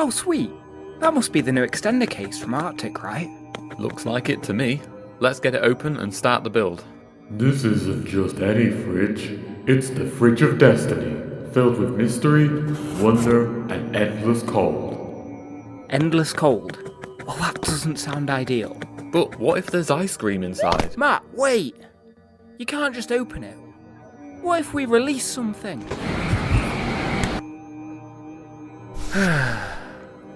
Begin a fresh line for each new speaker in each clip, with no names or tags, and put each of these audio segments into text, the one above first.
Oh, sweet. That must be the new extender case from Arctic, right?
Looks like it to me. Let's get it open and start the build.
This isn't just any fridge. It's the fridge of destiny, filled with mystery, wonder, and endless cold.
Endless cold. Well, that doesn't sound ideal.
But what if there's ice cream inside?
Matt, wait! You can't just open it. What if we release something?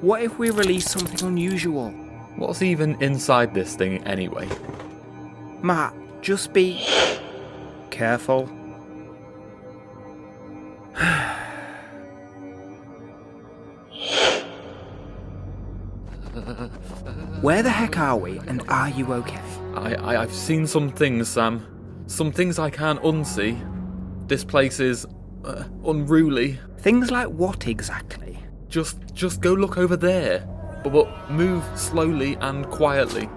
What if we release something unusual?
What's even inside this thing anyway?
Matt, just be careful. Where the heck are we, and are you okay?
I've seen some things, Sam. Some things I can't unsee. This place is unruly.
Things like what exactly?
Just go look over there. But move slowly and quietly.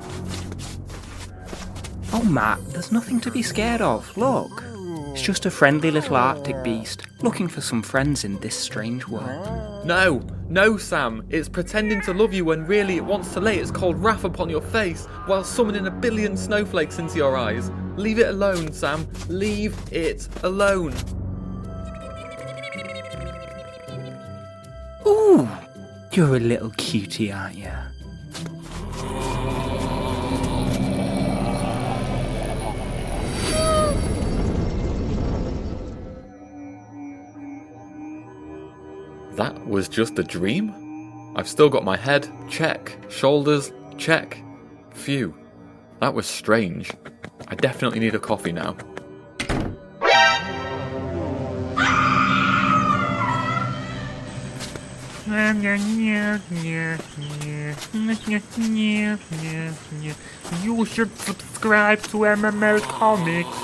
Oh Matt, there's nothing to be scared of. Look. It's just a friendly little Arctic beast, looking for some friends in this strange world.
No, Sam. It's pretending to love you when really it wants to lay its cold wrath upon your face while summoning a billion snowflakes into your eyes. Leave it alone, Sam. Leave it alone.
Ooh, you're a little cutie, aren't you?
That was just a dream? I've still got my head, check. Shoulders, check. Phew. That was strange. I definitely need a coffee now.
You should subscribe to MML Comics.